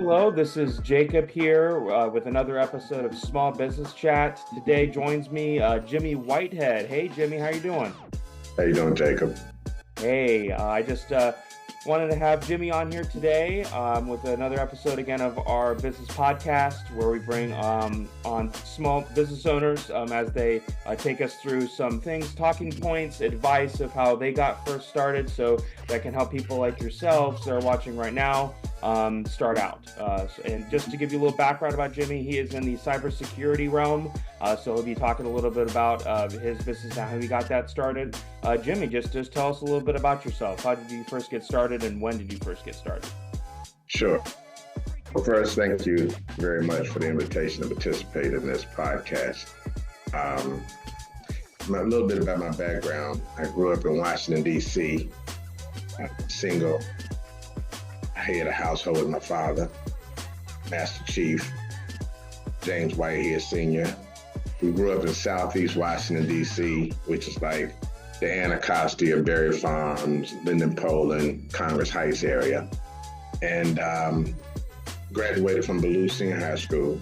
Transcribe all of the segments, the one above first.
Hello, this is Jacob here with another episode of Small Business Chat. Today joins me Jimmy Whitehead. Hey, Jimmy, how you doing? How you doing, Jacob? Hey, I just wanted to have Jimmy on here today with another episode again of our business podcast where we bring on small business owners as they take us through some things, talking points, advice of how they got first started so that can help people like yourselves that are watching right now start out. And just to give you a little background about Jimmy, he is in the cybersecurity realm. So he'll be talking a little bit about his business and how he got that started. Jimmy, just tell us a little bit about yourself. How did you first get started and when did you first get started? Sure. Well, first, thank you very much for the invitation to participate in this podcast. A little bit about my background. I grew up in Washington, D.C., single. I had a household with my father, Master Chief, James Whitehead Sr. We grew up in Southeast Washington, D.C., which is like the Anacostia, Berry Farms, Linden, Poland, Congress Heights area. And graduated from Ballou Senior High School.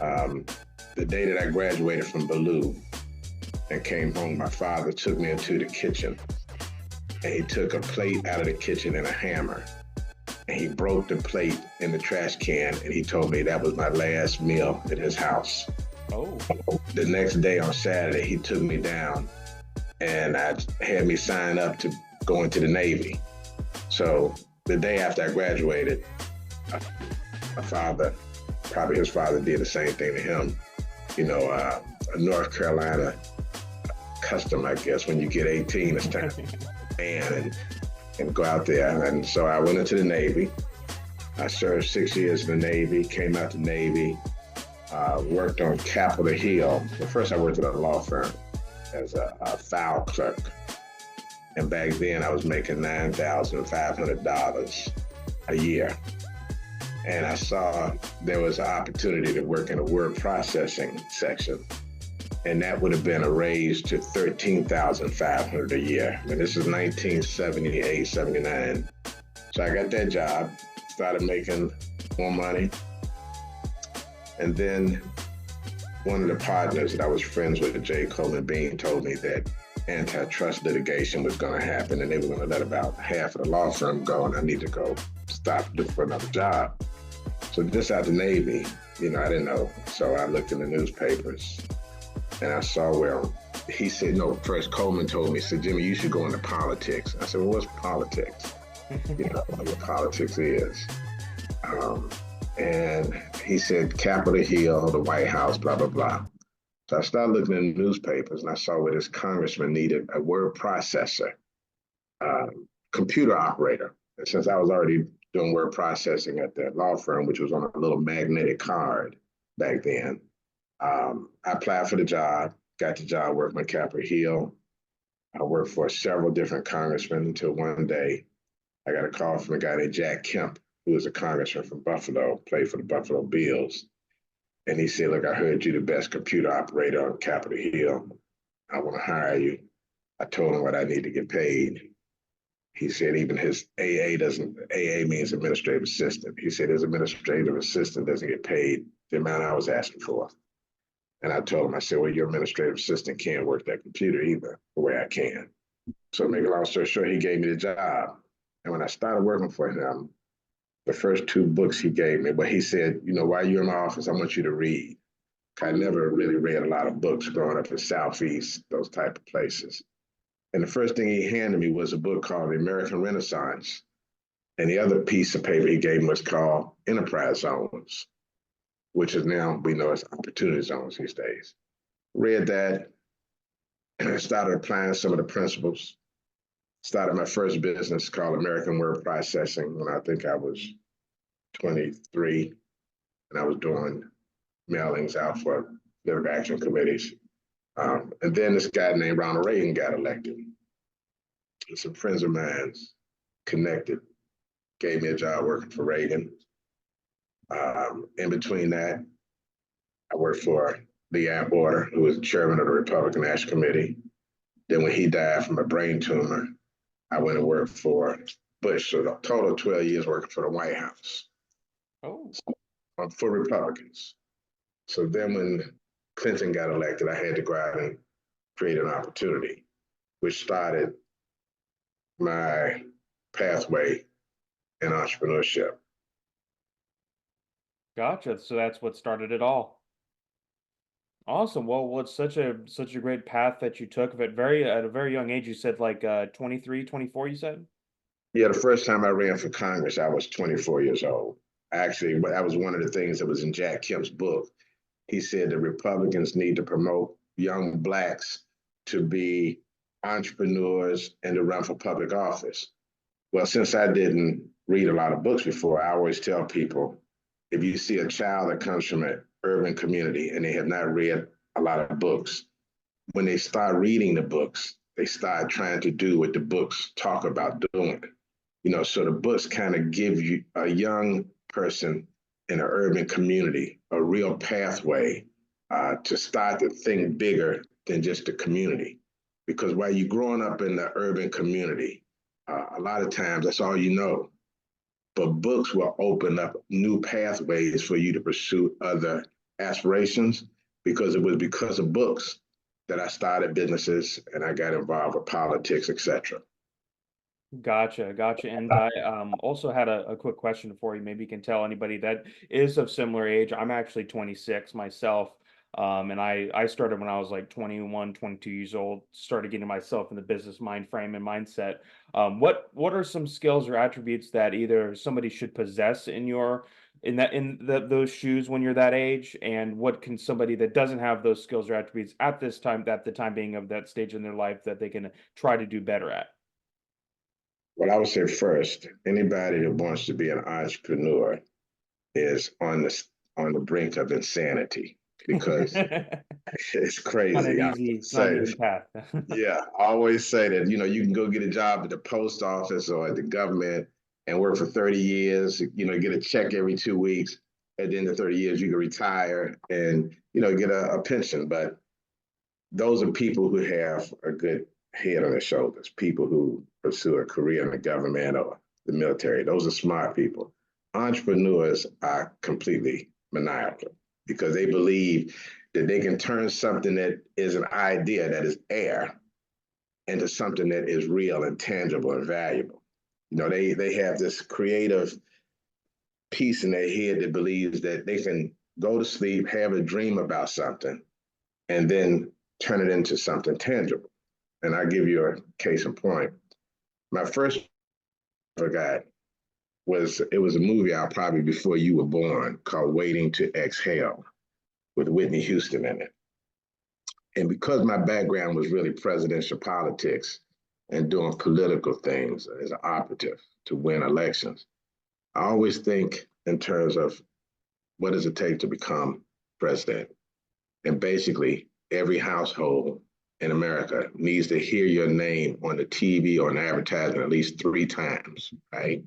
The day that I graduated from Ballou and came home, my father took me into the kitchen and he took a plate out of the kitchen and a hammer. And he broke the plate in the trash can and he told me that was my last meal at his house. Oh. The next day on Saturday, he took me down and had me sign up to go into the Navy. So the day after I graduated, my father, probably his father did the same thing to him. You know, a North Carolina custom, I guess, when you get 18, it's time to man and go out there. And so I went into the Navy. I served 6 years in the Navy, came out the Navy, worked on Capitol Hill. Well, first I worked at a law firm as a file clerk. And back then I was making $9,500 a year. And I saw there was an opportunity to work in a word processing section. And that would have been a raise to $13,500 a year. And this is 1978, 79. So I got that job, started making more money. And then one of the partners that I was friends with, J. Coleman Bean, told me that antitrust litigation was going to happen and they were going to let about half of the law firm go and I need to go stop looking for another job. So just out the Navy, I didn't know. So I looked in the newspapers and I saw where he said, no, first Coleman told me, he said, Jimmy, you should go into politics. I said, well, what's politics? What politics is. And he said, Capitol Hill, the White House, blah, blah, blah. So I started looking in the newspapers and I saw where this congressman needed a word processor, computer operator. And since I was already doing word processing at that law firm, which was on a little magnetic card back then, I applied for the job, got the job working at Capitol Hill. I worked for several different congressmen until one day I got a call from a guy named Jack Kemp, who was a congressman from Buffalo, played for the Buffalo Bills. And he said, look, I heard you're the best computer operator on Capitol Hill. I want to hire you. I told him what I need to get paid. He said even his AA means administrative assistant. He said his administrative assistant doesn't get paid the amount I was asking for. And I told him, I said, well, your administrative assistant can't work that computer either the way I can. So to make a long story short, he gave me the job. And when I started working for him, the first two books he gave me, but he said, while you're in my office, I want you to read. I never really read a lot of books growing up in Southeast, those type of places. And the first thing he handed me was a book called The American Renaissance. And the other piece of paper he gave me was called Enterprise Zones, which is now we know as opportunity zones these days. Read that and I started applying some of the principles. Started my first business called American Word Processing when I think I was 23, and I was doing mailings out for different action committees. And then this guy named Ronald Reagan got elected. And some friends of mine connected, gave me a job working for Reagan. In between that, I worked for Lee Atwater, who was the chairman of the Republican National Committee. Then when he died from a brain tumor, I went and worked for Bush. So a total of 12 years working for the White House. Oh, for Republicans. So then when Clinton got elected, I had to go out and create an opportunity, which started my pathway in entrepreneurship. gotcha. So that's what started it all. Awesome. Well, it's such a great path that you took of it very at a very young age. You said like 23, 24, you said? Yeah, the first time I ran for Congress, I was 24 years old. Actually, that was one of the things that was in Jack Kemp's book. He said that Republicans need to promote young blacks to be entrepreneurs and to run for public office. Well, since I didn't read a lot of books before, I always tell people if you see a child that comes from an urban community and they have not read a lot of books, when they start reading the books, they start trying to do what the books talk about doing. So the books kind of give you a young person in an urban community a real pathway to start to think bigger than just the community. Because while you're growing up in the urban community, a lot of times that's all you know. But books will open up new pathways for you to pursue other aspirations because it was because of books that I started businesses and I got involved with politics, etc. Gotcha, gotcha. And I also had a quick question for you. Maybe you can tell anybody that is of similar age. I'm actually 26 myself. And I started when I was like 21, 22 years old, started getting myself in the business mind frame and mindset. What are some skills or attributes that either somebody should possess in those shoes when you're that age? And what can somebody that doesn't have those skills or attributes at this time, at the time being of that stage in their life that they can try to do better at? Well, I would say first, anybody that wants to be an entrepreneur is on the brink of insanity because it's crazy. I always It's not an say, easy path. yeah, I always say that you can go get a job at the post office or at the government and work for 30 years. Get a check every 2 weeks. At the end of 30 years, you can retire and get a pension. But those are people who have a good head on their shoulders, people who pursue a career in the government or the military. Those are smart people. Entrepreneurs are completely maniacal because they believe that they can turn something that is an idea that is air into something that is real and tangible and valuable. They have this creative piece in their head that believes that they can go to sleep, have a dream about something, and then turn it into something tangible. And I'll give you a case in point. My first I forgot was a movie out probably before you were born called Waiting to Exhale with Whitney Houston in it. And because my background was really presidential politics and doing political things as an operative to win elections, I always think in terms of what does it take to become president? And basically, every household in America needs to hear your name on the TV or an advertisement at least 3 times, right?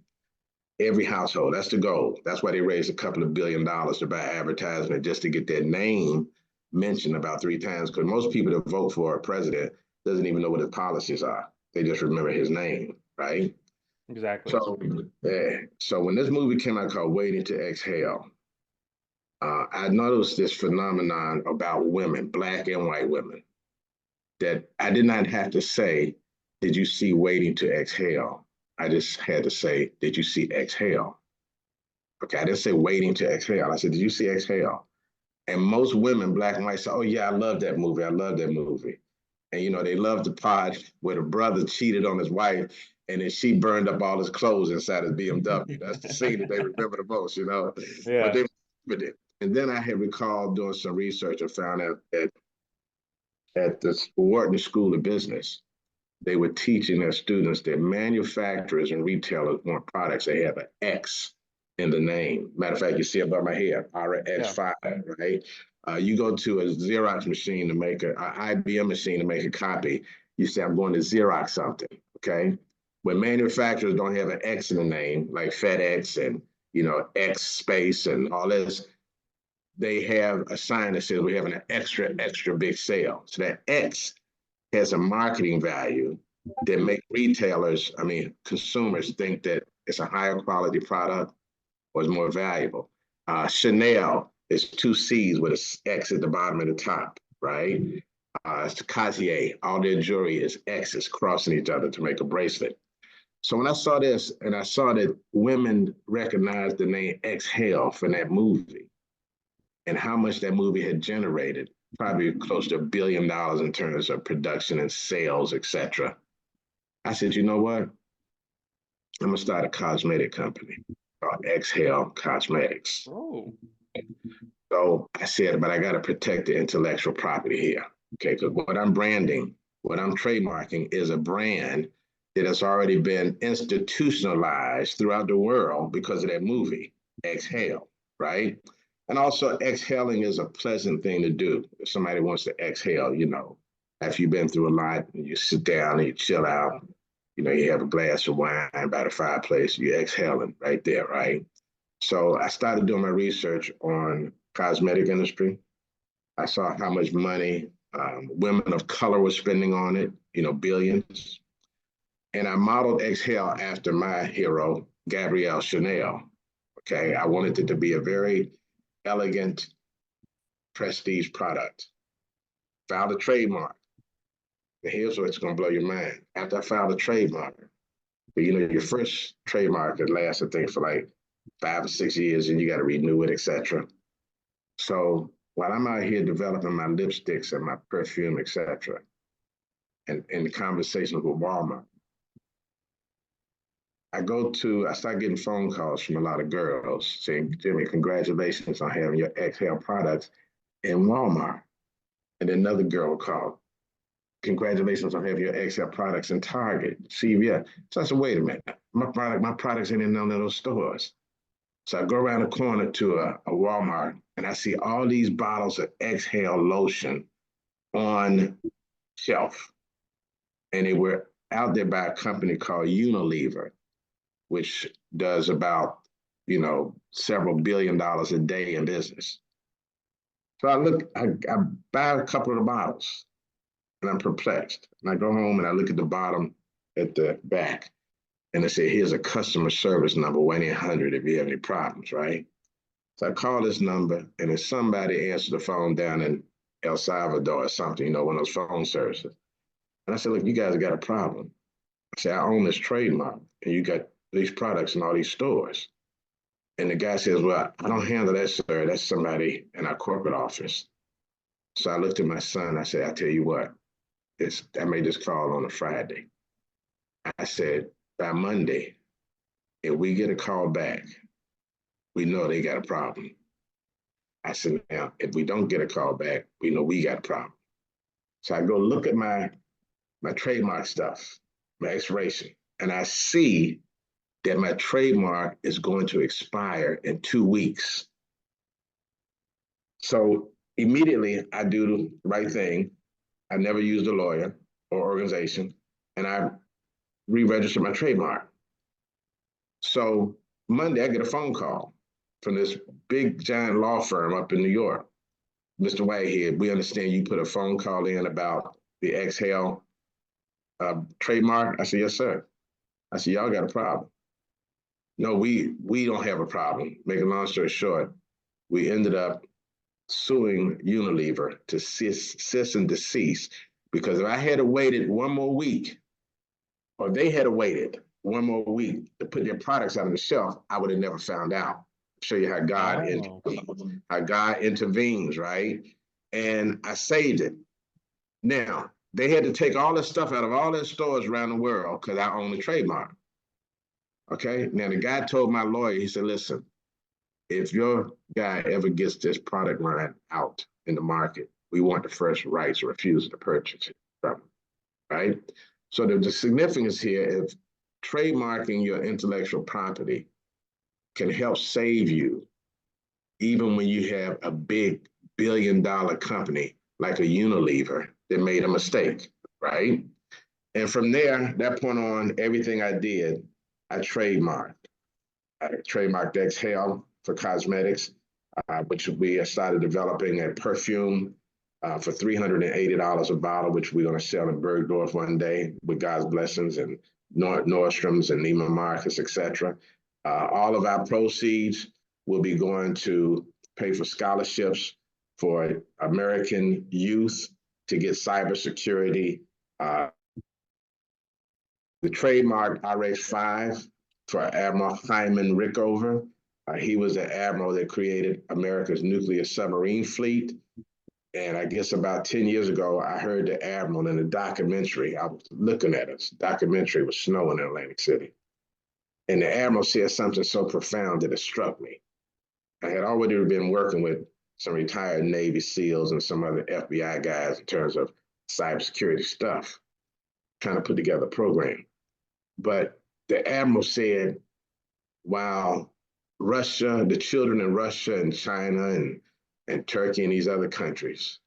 Every household. That's the goal. That's why they raised a couple of $1 billion to buy advertisement just to get their name mentioned about 3 times. Because most people that vote for a president doesn't even know what his policies are. They just remember his name, right? Exactly. So, yeah. So when this movie came out called Waiting to Exhale, I noticed this phenomenon about women, black and white women, that I did not have to say, did you see Waiting to Exhale? I just had to say, did you see Exhale? Okay, I didn't say Waiting to Exhale. I said, did you see Exhale? And most women, black and white, say, oh yeah, I love that movie. I love that movie. And they love the part where the brother cheated on his wife and then she burned up all his clothes inside his BMW. That's the scene that they remember the most. But Yeah. they remembered it. And then I had recalled doing some research and found out that at the Wharton School of Business, they were teaching their students that manufacturers and retailers want products that have an X in the name. Matter of fact, you see above my head, Yeah. RX5, right? You go to a Xerox machine to make an IBM machine to make a copy. You say, I'm going to Xerox something, okay? When manufacturers don't have an X in the name, like FedEx and X space and all this, they have a sign that says we're having an extra big sale. So that X has a marketing value that make retailers, consumers think that it's a higher quality product or is more valuable. Chanel is two C's with an X at the bottom and the top, right? It's Cartier. All their jewelry is X's crossing each other to make a bracelet. So when I saw this and I saw that women recognized the name Exhale from that movie and how much that movie had generated, probably close to $1 billion in terms of production and sales, etc. I said, you know what? I'm gonna start a cosmetic company called Exhale Cosmetics. Oh. So I said, but I got to protect the intellectual property here. Okay, because what I'm branding, what I'm trademarking is a brand that has already been institutionalized throughout the world because of that movie, Exhale, right? And also, exhaling is a pleasant thing to do. If somebody wants to exhale, after you've been through a lot, and you sit down and you chill out, you have a glass of wine by the fireplace, you're exhaling right there, right? So I started doing my research on cosmetic industry. I saw how much money women of color were spending on it, billions. And I modeled Exhale after my hero, Gabrielle Chanel. Okay, I wanted it to be a very elegant, prestige product. Filed a trademark. And here's what's going to blow your mind. After I filed a trademark, your first trademark could last, I think, for like 5 or 6 years, and you got to renew it, etc. So while I'm out here developing my lipsticks and my perfume, etc., and in the conversations with Walmart, I start getting phone calls from a lot of girls saying, Jimmy, congratulations on having your Exhale products in Walmart. And then another girl will call, congratulations on having your Exhale products in Target, CVS. So I said, wait a minute, my products ain't in none of those stores. So I go around the corner to a Walmart and I see all these bottles of Exhale lotion on shelf. And they were out there by a company called Unilever, which does about, several $1 billion a day in business. So I buy a couple of the bottles and I'm perplexed. And I go home and I look at the bottom at the back and they say, here's a customer service number, 1-800 if you have any problems, right? So I call this number and then somebody answered the phone down in El Salvador or something, one of those phone services. And I said, look, you guys got a problem. I said, I own this trademark and you got these products in all these stores. And the guy says, well, I don't handle that, sir. That's somebody in our corporate office. So I looked at my son. I said, I tell you what, I made this call on a Friday. I said, by Monday, if we get a call back, we know they got a problem. I said, now, if we don't get a call back, we know we got a problem. So I go look at my trademark stuff, my expiration, and I see that my trademark is going to expire in 2 weeks. So immediately I do the right thing. I never used a lawyer or organization, and I re-registered my trademark. So Monday I get a phone call from this big giant law firm up in New York. Mr. Whitehead, we understand you put a phone call in about the Exhale trademark. I said, yes, sir. I said, y'all got a problem. No, we don't have a problem. Make a long story short, we ended up suing Unilever to cease and desist because if I had waited one more week, or they had waited one more week to put their products on the shelf, I would have never found out. Show you how God intervenes, right? And I saved it. Now they had to take all this stuff out of all their stores around the world because I own the trademark. Okay. Now the guy told my lawyer, he said, listen, if your guy ever gets this product line out in the market, we want the first rights or refusal to purchase it from him, right? So the significance here is trademarking your intellectual property can help save you even when you have a big $1 billion company like a Unilever that made a mistake, right? And from there, that point on, everything I did, I trademarked. I trademarked Exhale for cosmetics, which we started developing a perfume for $380 a bottle, which we're going to sell in Bergdorf one day with God's blessings, and Nordstrom's and Neiman Marcus, etc. All of our proceeds will be going to pay for scholarships for American youth to get cybersecurity. The trademark I raised 5 for Admiral Hyman Rickover. He was the admiral that created America's nuclear submarine fleet. And I guess about 10 years ago, I heard the admiral in a documentary. I was looking at it. Documentary was snowing in Atlantic City. And the admiral said something so profound that it struck me. I had already been working with some retired Navy SEALs and some other FBI guys in terms of cybersecurity stuff, trying to put together a program. But the admiral said, while Russia, the children in Russia and China and Turkey and these other countries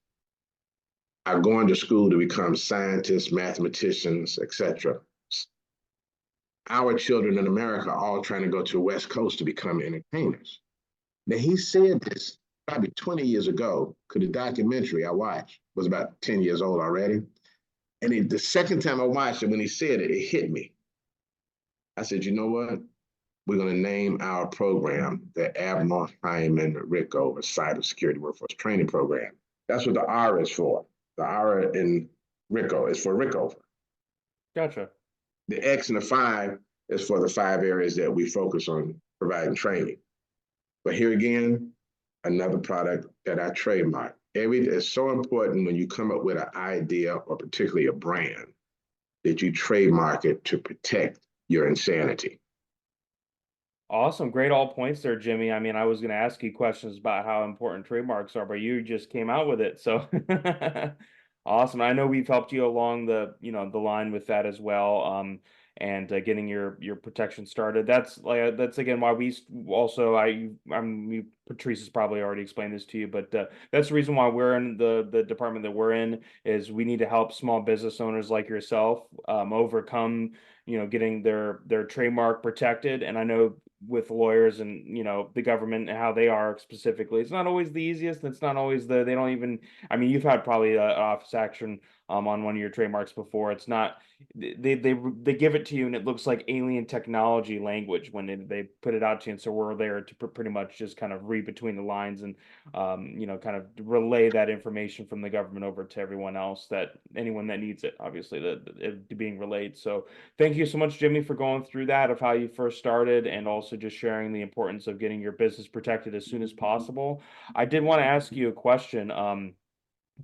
are going to school to become scientists, mathematicians, etc., our children in America are all trying to go to the West Coast to become entertainers. Now, he said this probably 20 years ago, because the documentary I watched was about 10 years old already. And the second time I watched it, when he said it, it hit me. I said, you know what? We're going to name our program the Admiral Hyman Rickover Cybersecurity Workforce Training Program. That's what the R is for. The R in Ricko is for Rickover. Gotcha. The X and the 5 is for the 5 areas that we focus on providing training. But here again, another product that I trademark. It's so important when you come up with an idea or particularly a brand that you trademark it to protect your insanity. Awesome. Great all points there, Jimmy. I mean, I was going to ask you questions about how important trademarks are, but you just came out with it. So awesome. I know we've helped you along the line with that as well. And getting your protection started. That's again why we also Patrice has probably already explained this to you, but that's the reason why we're in the department that we're in is we need to help small business owners like yourself overcome getting their trademark protected. And I know with lawyers and the government and how they are specifically, it's not always the easiest. It's not always they don't even. I mean, you've had probably an office action on one of your trademarks before. It's not they give it to you and it looks like alien technology language when they put it out to you. And so we're there to pretty much just kind of read between the lines and kind of relay that information from the government over to everyone else, that anyone that needs it, obviously, it being relayed. So thank you so much, Jimmy, for going through that of how you first started and also just sharing the importance of getting your business protected as soon as possible. I did want to ask you a question.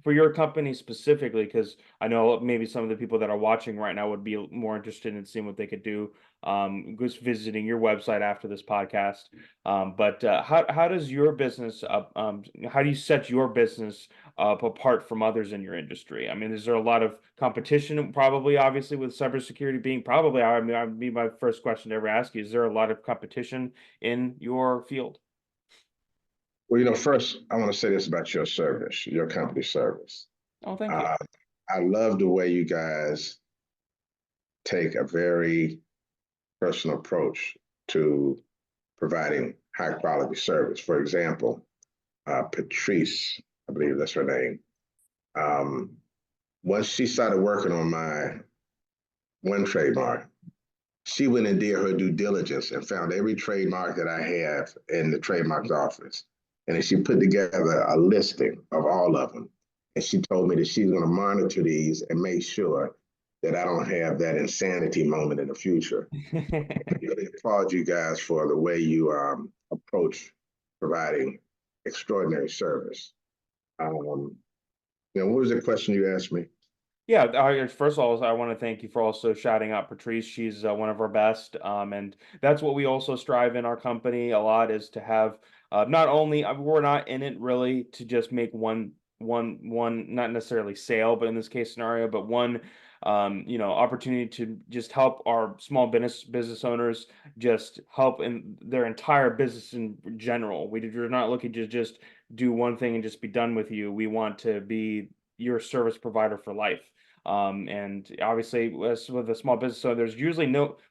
For your company specifically, because I know maybe some of the people that are watching right now would be more interested in seeing what they could do, just visiting your website after this podcast. But how does your business how do you set your business up apart from others in your industry? I mean, is there a lot of competition? Probably, obviously, with cybersecurity being probably, I mean, I'd be my first question to ever ask you. Is there a lot of competition in your field? Well, first, I want to say this about your service, your company service. Oh, thank you. Uh, I love the way you guys take a very personal approach to providing high quality service. For example, Patrice, I believe that's her name. Um, Once she started working on my one trademark, she went and did her due diligence and found every trademark that I have in the trademark's office. And then she put together a listing of all of them. And she told me that she's going to monitor these and make sure that I don't have that insanity moment in the future. I really applaud you guys for the way you approach providing extraordinary service. What was the question you asked me? Yeah, first of all, I want to thank you for also shouting out Patrice. She's one of our best, and that's what we also strive in our company a lot is to have not only we're not in it really to just make one not necessarily sale, but in this case scenario, but one opportunity to just help our small business owners just help in their entire business in general. We're not looking to just do one thing and just be done with you. We want to be your service provider for life. And obviously, with a small business owner, there's usually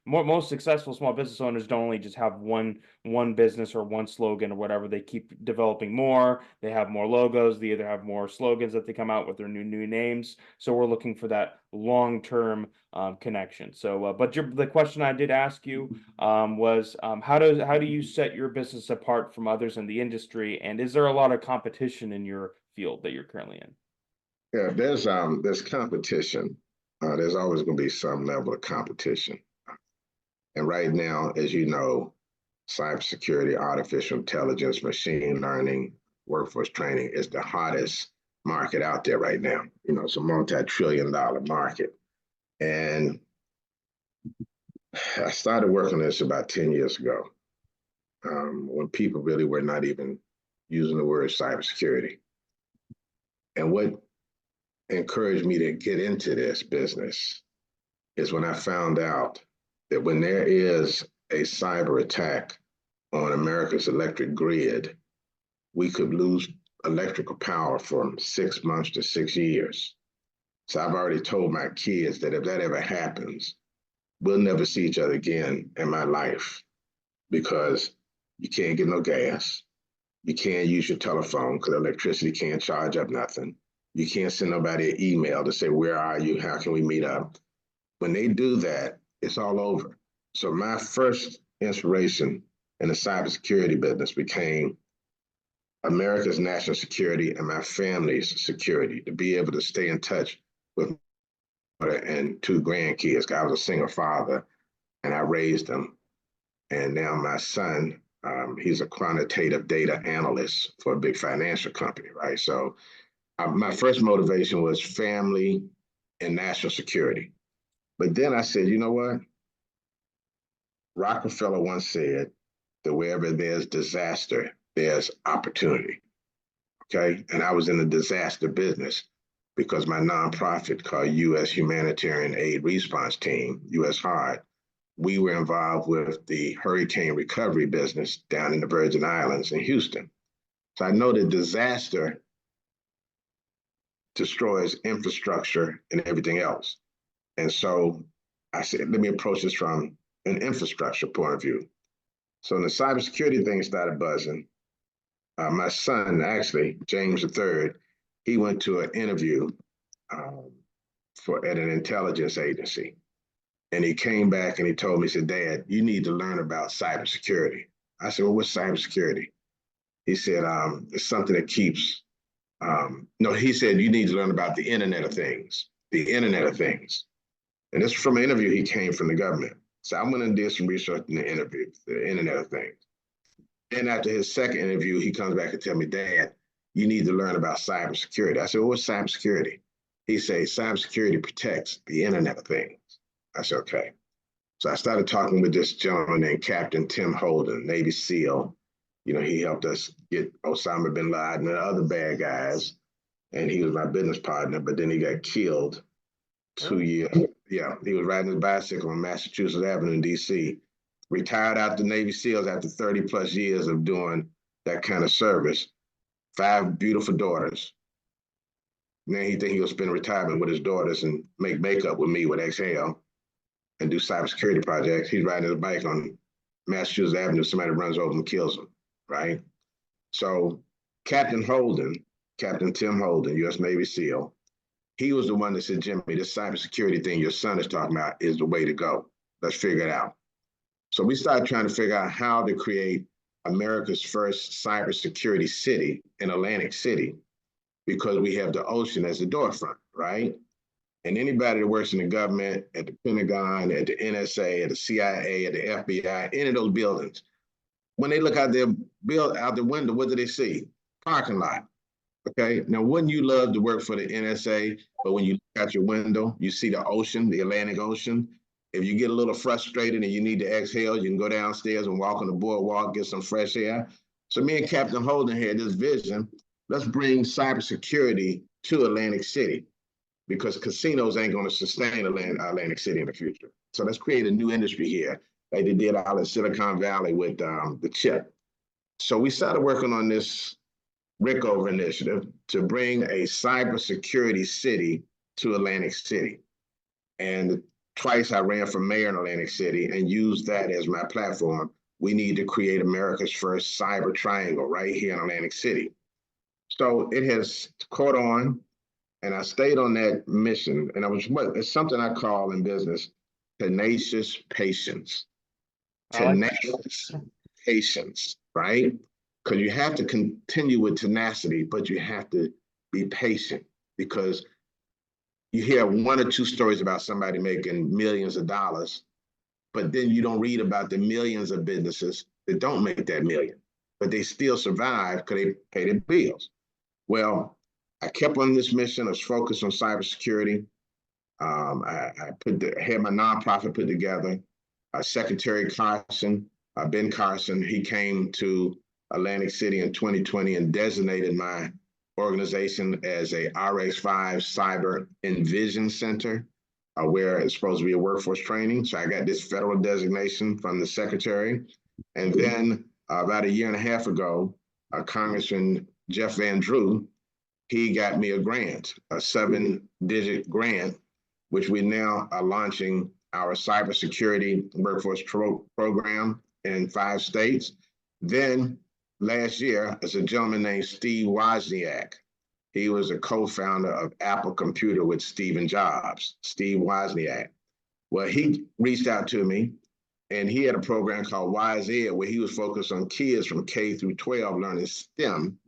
most successful small business owners don't only just have one business or one slogan or whatever. They keep developing more. They have more logos. They either have more slogans that they come out with their new names. So we're looking for that long-term connection. So, but the question I did ask you was how do you set your business apart from others in the industry, and is there a lot of competition in your field that you're currently in? Yeah, there's competition. There's always going to be some level of competition. And right now, as you know, cybersecurity, artificial intelligence, machine learning, workforce training is the hottest market out there right now. You know, it's a multi-trillion-dollar market. And I started working on this about 10 years ago, when people really were not even using the word cybersecurity. And what encouraged me to get into this business is when I found out that when there is a cyber attack on America's electric grid, we could lose electrical power from 6 months to 6 years. So I've already told my kids that if that ever happens, we'll never see each other again in my life, because you can't get no gas. You can't use your telephone because electricity can't charge up nothing. You can't send nobody an email to say, where are you? How can we meet up? When they do that, it's all over. So my first inspiration in the cybersecurity business became America's national security and my family's security, to be able to stay in touch with my mother and two grandkids. I was a single father and I raised them. And now my son, he's a quantitative data analyst for a big financial company, right? So my first motivation was family and national security. But then I said, you know what? Rockefeller once said that wherever there's disaster, there's opportunity. Okay. And I was in the disaster business because my nonprofit called U.S. Humanitarian Aid Response Team, U.S. HARD, we were involved with the hurricane recovery business down in the Virgin Islands in Houston. So I know that disaster destroys infrastructure and everything else. And so I said, let me approach this from an infrastructure point of view. So when the cybersecurity thing started buzzing, my son, actually, James III, he went to an interview at an intelligence agency. And he came back and he told me, he said, Dad, you need to learn about cybersecurity. I said, well, what's cybersecurity? He said, it's something that keeps, no, he said, you need to learn about the Internet of Things, the Internet of Things. And this is from an interview he came from the government. So I went and did some research in the interview, the Internet of Things. Then after his second interview, he comes back and tells me, Dad, you need to learn about cybersecurity. I said, well, what's cybersecurity? He says, cybersecurity protects the Internet of Things. I said, okay. So I started talking with this gentleman named Captain Tim Holden, Navy SEAL. You know, he helped us get Osama bin Laden and other bad guys. And he was my business partner, but then he got killed 2 years. Yeah, he was riding his bicycle on Massachusetts Avenue in DC. Retired out the Navy SEALs after 30 plus years of doing that kind of service. 5 beautiful daughters. Now he think he'll spend retirement with his daughters and make makeup with me with Exhale and do cybersecurity projects. He's riding his bike on Massachusetts Avenue. Somebody runs over and kills him, right? So Captain Tim Holden, U.S. Navy SEAL, he was the one that said, Jimmy, this cybersecurity thing your son is talking about is the way to go. Let's figure it out. So we started trying to figure out how to create America's first cybersecurity city in Atlantic City, because we have the ocean as the doorfront, right? And anybody that works in the government, at the Pentagon, at the NSA, at the CIA, at the FBI, any of those buildings, when they look out their out the window, what do they see? Parking lot. Okay. Now, wouldn't you love to work for the NSA, but when you look out your window, you see the ocean, the Atlantic Ocean? If you get a little frustrated and you need to exhale, you can go downstairs and walk on the boardwalk, get some fresh air. So me and Captain Holden had this vision. Let's bring cybersecurity to Atlantic City, because casinos ain't going to sustain Atlantic City in the future. So let's create a new industry here, like they did out in Silicon Valley with the chip. So we started working on this Rickover initiative to bring a cybersecurity city to Atlantic City. And twice I ran for mayor in Atlantic City and used that as my platform. We need to create America's first cyber triangle right here in Atlantic City. So it has caught on, and I stayed on that mission. And it's something I call in business tenacious patience. I like Tenacious patience, right? Because you have to continue with tenacity, but you have to be patient because you hear one or two stories about somebody making millions of dollars, but then you don't read about the millions of businesses that don't make that million, but they still survive because they pay their bills. Well, I kept on this mission. I was focused on cybersecurity. I had my nonprofit put together. Secretary Carson, Ben Carson, he came to Atlantic City in 2020 and designated my organization as a RX5 Cyber Envision Center, where it's supposed to be a workforce training. So I got this federal designation from the secretary. And then about a year and a half ago, Congressman Jeff Van Drew, he got me a grant, a 7-digit grant, which we now are launching our cybersecurity workforce program in 5 states. Then last year, there's a gentleman named Steve Wozniak. He was a co-founder of Apple Computer with Steve Jobs, Steve Wozniak. Well, he reached out to me, and he had a program called Wise Ed, where he was focused on kids from K through 12 learning STEM,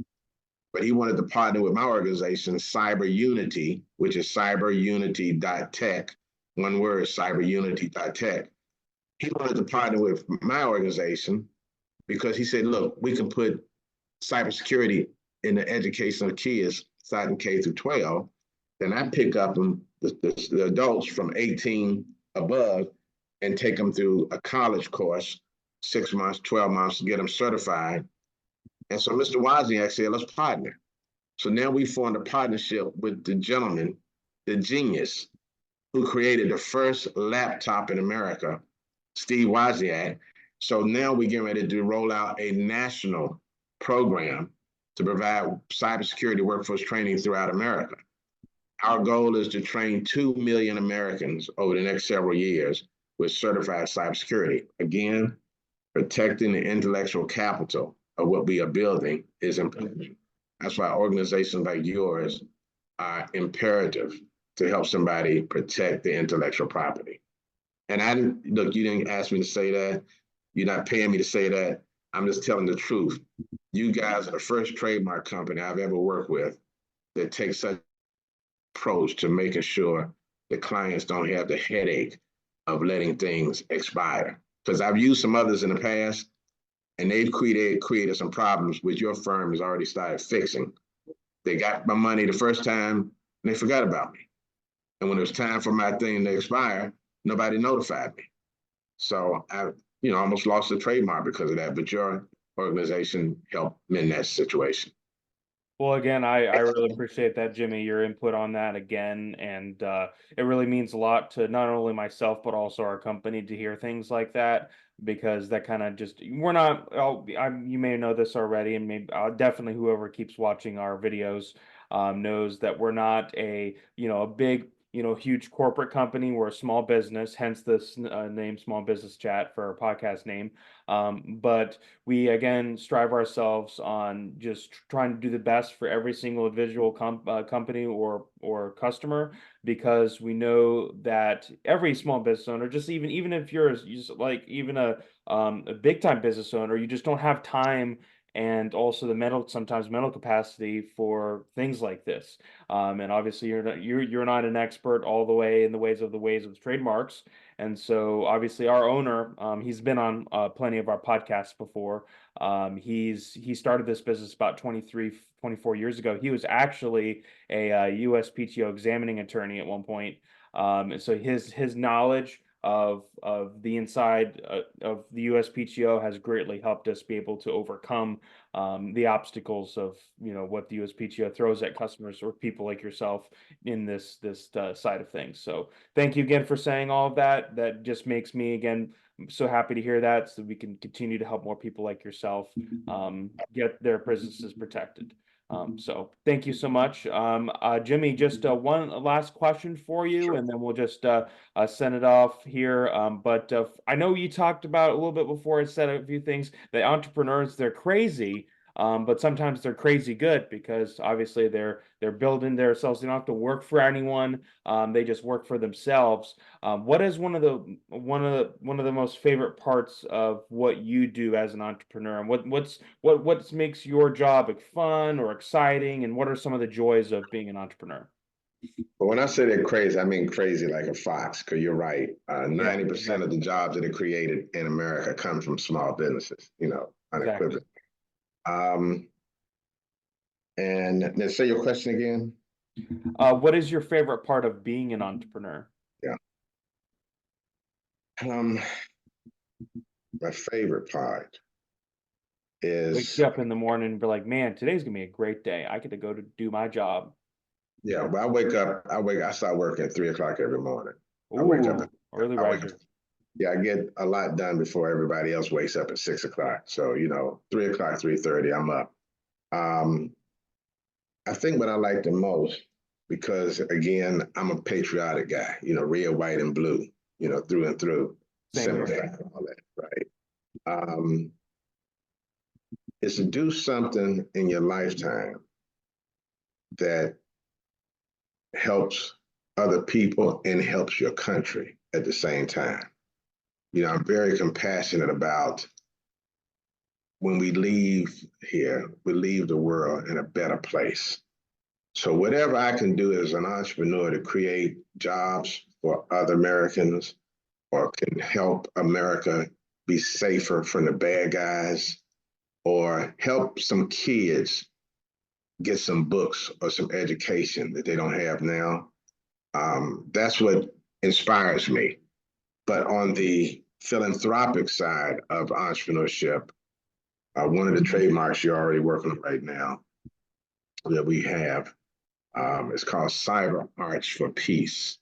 but he wanted to partner with my organization, Cyber Unity, which is cyberunity.tech. One word, cyberunity.tech. He wanted to partner with my organization because he said, look, we can put cybersecurity in the education of kids starting K through 12. Then I pick up them, the adults from 18 above, and take them through a college course, 6 months, 12 months to get them certified. And so Mr. Wozniak said, let's partner. So now we formed a partnership with the gentleman, the genius, who created the first laptop in America, Steve Wozniak. So now we're getting ready to roll out a national program to provide cybersecurity workforce training throughout America. Our goal is to train 2 million Americans over the next several years with certified cybersecurity. Again, protecting the intellectual capital of what we are building is important. That's why organizations like yours are imperative to help somebody protect the intellectual property. And look, you didn't ask me to say that. You're not paying me to say that. I'm just telling the truth. You guys are the first trademark company I've ever worked with that takes such approach to making sure the clients don't have the headache of letting things expire. Because I've used some others in the past, and they've created some problems which your firm has already started fixing. They got my money the first time, and they forgot about me. And when it was time for my thing to expire, nobody notified me. So I, almost lost the trademark because of that. But your organization helped mend that situation. Well, again, I really appreciate that, Jimmy, your input on that again. And it really means a lot to not only myself, but also our company to hear things like that, because that kind of just, we're not, you may know this already, and maybe definitely whoever keeps watching our videos knows that we're not a big, huge corporate company. We're a small business, hence this name, Small Business Chat, for our podcast name. But we again strive ourselves on just trying to do the best for every single individual company or customer, because we know that every small business owner, just even if you're just like even a big time business owner, you just don't have time and also the sometimes mental capacity for things like this. And obviously you're not an expert all the way in the ways of trademarks. And so obviously our owner, he's been on plenty of our podcasts before. He started this business about 23, 24 years ago. He was actually a USPTO examining attorney at one point. And so his knowledge of the inside of the USPTO has greatly helped us be able to overcome the obstacles of what the USPTO throws at customers or people like yourself in this side of things. So thank you again for saying all of that. That just makes me again so happy to hear that, so we can continue to help more people like yourself get their businesses protected. So thank you so much. Jimmy, just one last question for you, Sure. and then we'll just send it off here. But I know you talked about a little bit before. I said a few things that entrepreneurs, they're crazy, but sometimes they're crazy good because obviously they're building themselves. They don't have to work for anyone. They just work for themselves. What is one of the most favorite parts of what you do as an entrepreneur, and what makes your job like fun or exciting, and what are some of the joys of being an entrepreneur? But when I say they're crazy, I mean crazy like a fox, because you're right. Yeah, 90% of exactly, the jobs that are created in America come from small businesses, exactly. unequivocally. Um, and then say your question again. What is your favorite part of being an entrepreneur? Yeah. Um, my favorite part Wakes is, you up in the morning and be like, man, today's gonna be a great day. I get to go to do my job. yeah, when I start working at 3 o'clock every morning. I wake up, Ooh, early I wake up, riser. yeah, I get a lot done before everybody else wakes up at 6 o'clock. So, 3 o'clock, 3:30, I'm up. Um, I think what I like the most, because again, I'm a patriotic guy, red, white, and blue, through and through, Same center here. back, all that, right? Um, is to do something in your lifetime that helps other people and helps your country at the same time. I'm very compassionate about when we leave here, we leave the world in a better place. So whatever I can do as an entrepreneur to create jobs for other Americans or can help America be safer from the bad guys or help some kids get some books or some education that they don't have now, that's what inspires me. But on the philanthropic side of entrepreneurship, one of the trademarks you're already working on right now that we have is called Cyber Arts for Peace.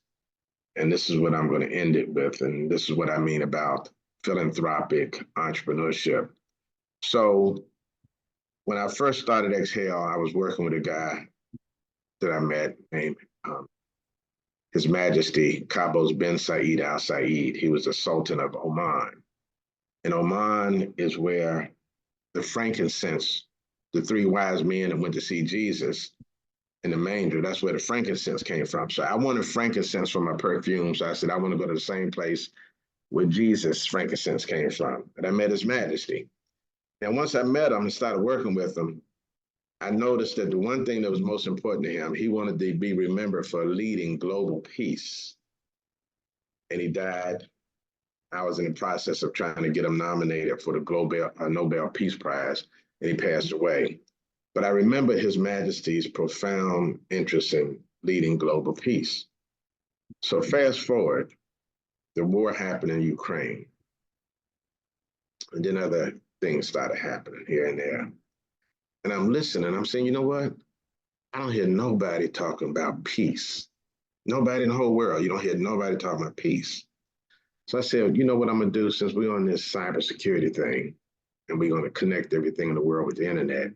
And this is what I'm going to end it with. And this is what I mean about philanthropic entrepreneurship. So when I first started Exhale, I was working with a guy that I met named His Majesty Qaboos bin Said Al Said. He was the Sultan of Oman. And Oman is where the frankincense, the three wise men that went to see Jesus in the manger, that's where the frankincense came from. So I wanted frankincense for my perfume. So I said, I want to go to the same place where Jesus' frankincense came from. And I met His Majesty. And once I met him and started working with him, I noticed that the one thing that was most important to him, he wanted to be remembered for leading global peace. And he died. I was in the process of trying to get him nominated for the Nobel Peace Prize, and he passed away. But I remember His Majesty's profound interest in leading global peace. So fast forward, the war happened in Ukraine, and then other things started happening here and there. And I'm listening, I'm saying, you know what? I don't hear nobody talking about peace. Nobody in the whole world, you don't hear nobody talking about peace. So I said, you know what I'm gonna do since we're on this cybersecurity thing and we're gonna connect everything in the world with the internet.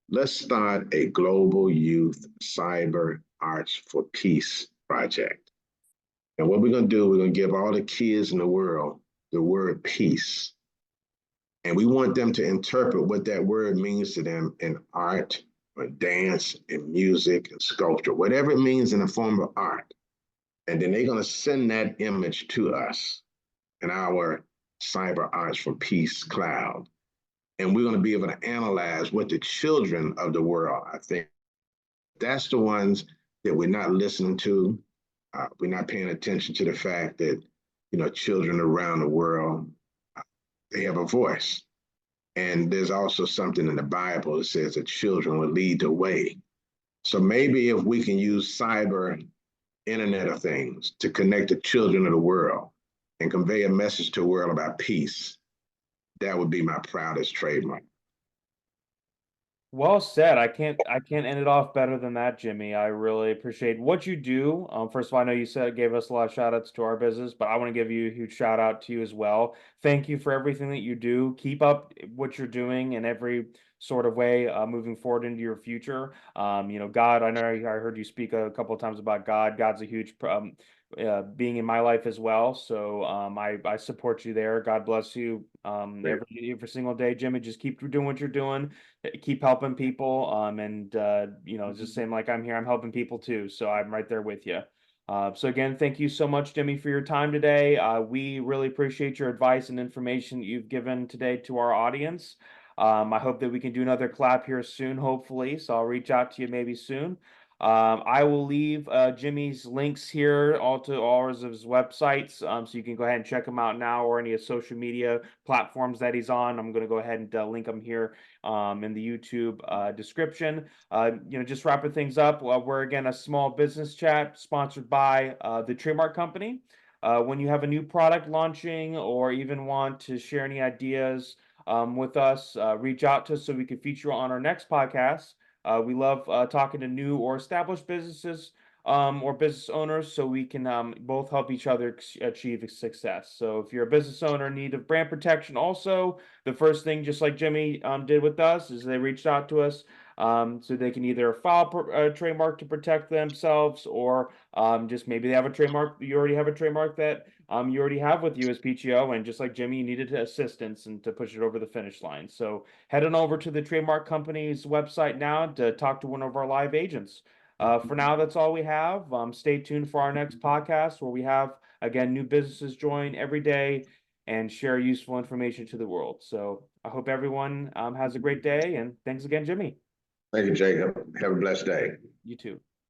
Let's start a global youth cyber arts for peace project. And what we're gonna do, we're gonna give all the kids in the world the word peace. And we want them to interpret what that word means to them in art or dance and music and sculpture, whatever it means in the form of art. And then they're gonna send that image to us in our cyber arts for peace cloud. And we're going to be able to analyze what the children of the world, I think that's the ones that we're not listening to. We're not paying attention to the fact that, children around the world, they have a voice. And there's also something in the Bible that says that children will lead the way. So maybe if we can use cyber Internet of Things to connect the children of the world and convey a message to the world about peace, that would be my proudest trademark. Well said. I can't end it off better than that, Jimmy. I really appreciate what you do. First of all, I know you said gave us a lot of shout outs to our business, but I want to give you a huge shout out to you as well. Thank you for everything that you do. Keep up what you're doing and every sort of way moving forward into your future. God, I know I heard you speak a couple of times about God. God's a huge being in my life as well. So I support you there. God bless you every single day, Jimmy. Just keep doing what you're doing. Keep helping people. And just saying like I'm here, I'm helping people too. So I'm right there with you. So again, thank you so much, Jimmy, for your time today. We really appreciate your advice and information that you've given today to our audience. I hope that we can do another collab here soon, hopefully. So I'll reach out to you maybe soon. I will leave Jimmy's links here, all to all of his websites, so you can go ahead and check him out now, or any of social media platforms that he's on. I'm going to go ahead and link them here in the YouTube description. Just wrapping things up, we're again a small business chat sponsored by the Trademark Company. When you have a new product launching, or even want to share any ideas with us, reach out to us so we can feature on our next podcast. We love talking to new or established businesses or business owners, so we can both help each other achieve success. So if you're a business owner in need of brand protection, also, the first thing, just like Jimmy did with us, is they reached out to us so they can either file a trademark to protect themselves, or just maybe they have a trademark, you already have a trademark that you already have with you as PTO, and just like Jimmy, you needed assistance and to push it over the finish line. So head on over to the Trademark Company's website now to talk to one of our live agents. For now, that's all we have. Stay tuned for our next podcast, where we have, again, new businesses join every day and share useful information to the world. So I hope everyone has a great day, and thanks again, Jimmy. Thank you, Jacob. Have a blessed day. You too.